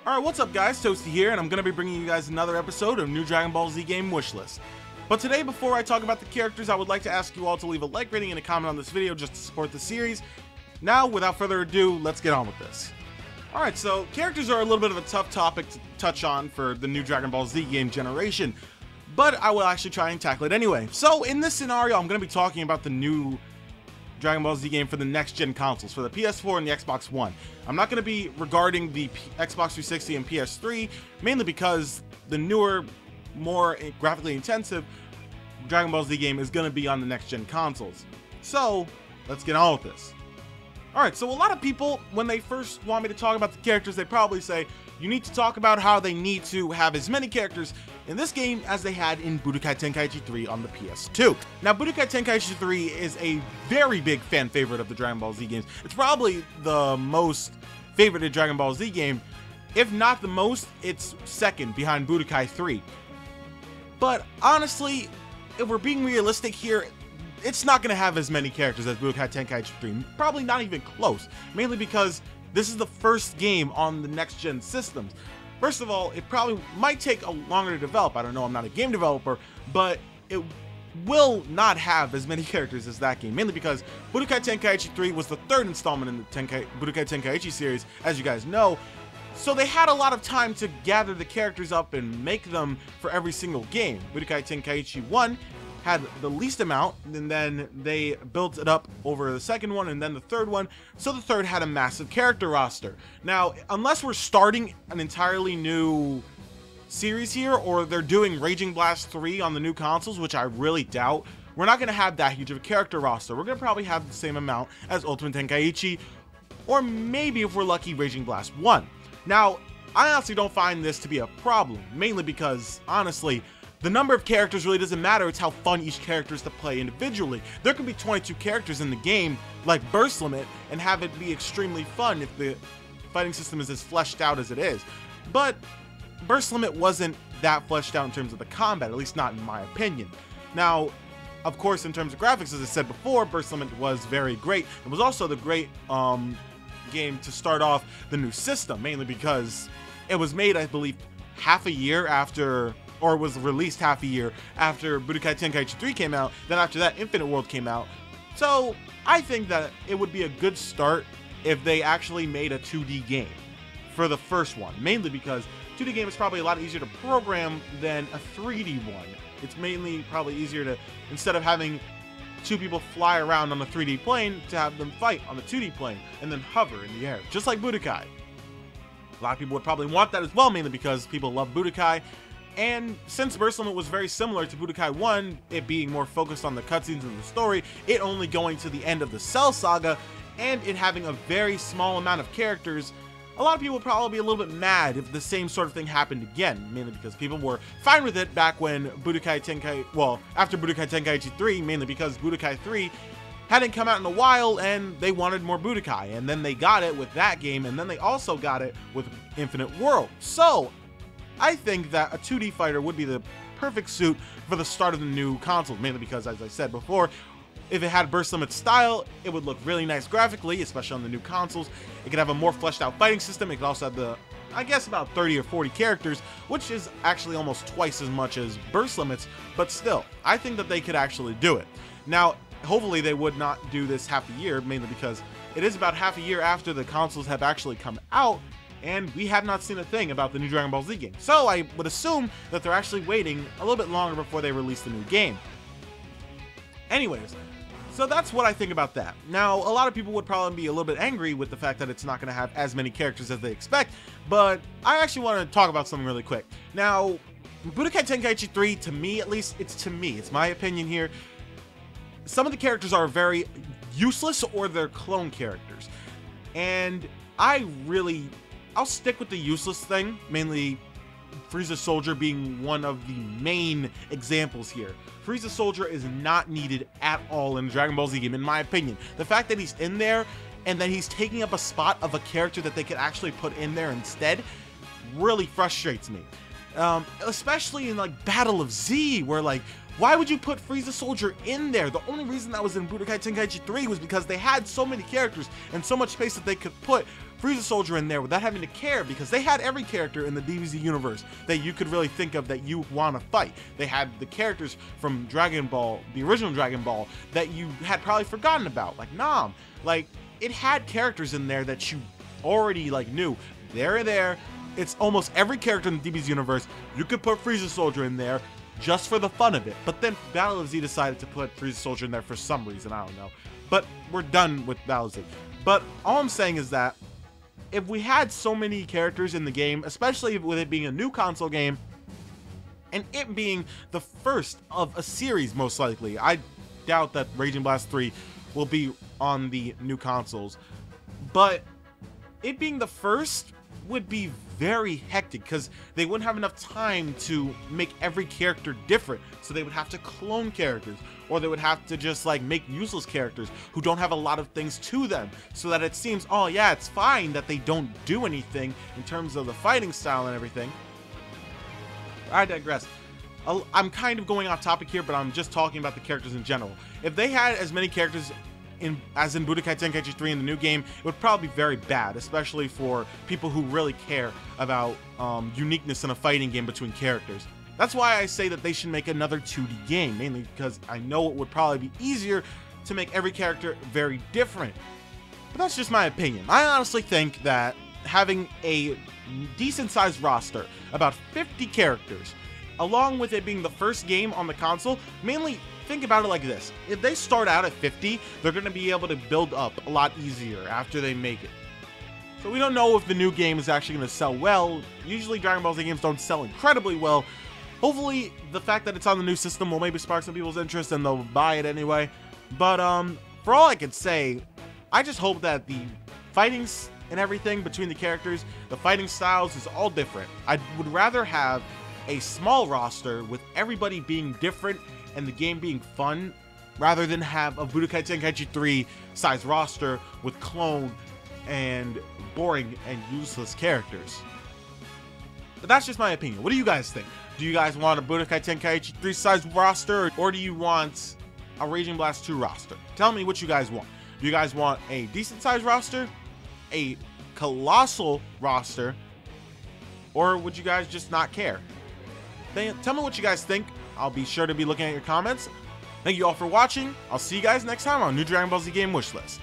Alright, what's up guys, Toasty here, and I'm going to be bringing you guys another episode of New Dragon Ball Z Game Wishlist. But today, before I talk about the characters, I would like to ask you all to leave a like rating and a comment on this video just to support the series. Now, without further ado, let's get on with this. Alright, so characters are a little bit of a tough topic to touch on for the new Dragon Ball Z game generation, but I will actually try and tackle it anyway. So, in this scenario, I'm going to be talking about the new Dragon Ball Z game for the next gen consoles, for the PS4 and the Xbox One. I'm not going to be regarding the Xbox 360 and PS3, mainly because the newer, more graphically intensive Dragon Ball Z game is going to be on the next gen consoles. So, let's get on with this. Alright, so a lot of people, when they first want me to talk about the characters, they probably say, you need to talk about how they need to have as many characters in this game as they had in Budokai Tenkaichi 3 on the PS2. Now, Budokai Tenkaichi 3 is a very big fan favorite of the Dragon Ball Z games. It's probably the most favorited Dragon Ball Z game. If not the most, it's second behind Budokai 3. But honestly, if we're being realistic here, it's not going to have as many characters as Budokai Tenkaichi 3. Probably not even close. Mainly because this is the first game on the next-gen systems. First of all, it probably might take longer to develop. I don't know, I'm not a game developer, but it will not have as many characters as that game. Mainly because Budokai Tenkaichi 3 was the third installment in the Budokai Tenkaichi series, as you guys know. So they had a lot of time to gather the characters up and make them for every single game. Budokai Tenkaichi 1 had the least amount, and then they built it up over the second one and then the third one, so the third had a massive character roster. Now, unless we're starting an entirely new series here, or they're doing Raging Blast 3 on the new consoles, which I really doubt, we're not going to have that huge of a character roster. We're going to probably have the same amount as Ultimate Tenkaichi, or maybe if we're lucky, Raging Blast 1. Now, I honestly don't find this to be a problem, mainly because, honestly, the number of characters really doesn't matter, it's how fun each character is to play individually. There can be 22 characters in the game, like Burst Limit, and have it be extremely fun if the fighting system is as fleshed out as it is. But Burst Limit wasn't that fleshed out in terms of the combat, at least not in my opinion. Now, of course, in terms of graphics, as I said before, Burst Limit was very great. It was also the great game to start off the new system, mainly because it was made, I believe, half a year after, or was released half a year after Budokai Tenkaichi 3 came out. Then after that, Infinite World came out. So I think that it would be a good start if they actually made a 2D game for the first one, mainly because 2D game is probably a lot easier to program than a 3D one. It's mainly probably easier to, instead of having two people fly around on a 3D plane, to have them fight on the 2D plane and then hover in the air, just like Budokai. A lot of people would probably want that as well, mainly because people love Budokai. And since Burst Limit was very similar to Budokai 1, it being more focused on the cutscenes and the story, it only going to the end of the Cell Saga, and it having a very small amount of characters, a lot of people would probably be a little bit mad if the same sort of thing happened again, mainly because people were fine with it back when Budokai Tenkaichi, well, after Budokai Tenkaichi 3, mainly because Budokai 3 hadn't come out in a while and they wanted more Budokai, and then they got it with that game, and then they also got it with Infinite World. So I think that a 2D fighter would be the perfect suit for the start of the new console, mainly because, as I said before, if it had Burst Limit style, it would look really nice graphically, especially on the new consoles. It could have a more fleshed out fighting system. It could also have the, I guess, about 30 or 40 characters, which is actually almost twice as much as Burst Limits, but still, I think that they could actually do it. Now, hopefully they would not do this half a year, mainly because it is about half a year after the consoles have actually come out, and we have not seen a thing about the new Dragon Ball Z game. So I would assume that they're actually waiting a little bit longer before they release the new game. Anyways, so that's what I think about that. Now, a lot of people would probably be a little bit angry with the fact that it's not going to have as many characters as they expect, but I actually want to talk about something really quick. Now, Budokai Tenkaichi 3, to me at least, it's my opinion here, some of the characters are very useless or they're clone characters. And I'll stick with the useless thing, mainly Frieza Soldier being one of the main examples here. Frieza Soldier is not needed at all in Dragon Ball Z game, in my opinion. The fact that he's in there and that he's taking up a spot of a character that they could actually put in there instead really frustrates me. Especially in like Battle of Z, where like, why would you put Frieza Soldier in there? The only reason that was in Budokai Tenkaichi 3 was because they had so many characters and so much space that they could put Frieza Soldier in there without having to care, because they had every character in the DBZ universe that you could really think of that you want to fight. They had the characters from Dragon Ball, the original Dragon Ball, that you had probably forgotten about, like Nam. Like, it had characters in there that you already like knew. They're there. It's almost every character in the DBZ universe. You could put Frieza Soldier in there just for the fun of it. But then Battle of Z decided to put Frieza Soldier in there for some reason, I don't know. But we're done with Battle of Z. But all I'm saying is that if we had so many characters in the game, especially with it being a new console game, and it being the first of a series most likely, I doubt that Raging Blast 3 will be on the new consoles, but it being the first would be very hectic because they wouldn't have enough time to make every character different, so they would have to clone characters, or they would have to just like make useless characters who don't have a lot of things to them, so that it seems, oh yeah, it's fine that they don't do anything in terms of the fighting style and everything. I digress. I'm kind of going off topic here, but I'm just talking about the characters in general. If they had as many characters as in Budokai Tenkaichi 3 in the new game, it would probably be very bad, especially for people who really care about uniqueness in a fighting game between characters. That's why I say that they should make another 2D game, mainly because I know it would probably be easier to make every character very different. But that's just my opinion. I honestly think that having a decent sized roster, about 50 characters, along with it being the first game on the console, mainly think about it like this. If they start out at 50, they're going to be able to build up a lot easier after they make it. So we don't know if the new game is actually going to sell well. Usually Dragon Ball Z games don't sell incredibly well. Hopefully the fact that it's on the new system will maybe spark some people's interest and they'll buy it anyway. But for all I can say, I just hope that the fightings and everything between the characters, the fighting styles is all different. I would rather have a small roster with everybody being different and the game being fun, rather than have a Budokai Tenkaichi 3 size roster with clone and boring and useless characters. But that's just my opinion. What do you guys think? Do you guys want a Budokai Tenkaichi 3 size roster, or do you want a Raging Blast 2 roster? Tell me what you guys want. Do you guys want a decent sized roster, a colossal roster, or would you guys just not care? Tell me what you guys think. I'll be sure to be looking at your comments. Thank you all for watching. I'll see you guys next time on New Dragon Ball Z Game Wishlist.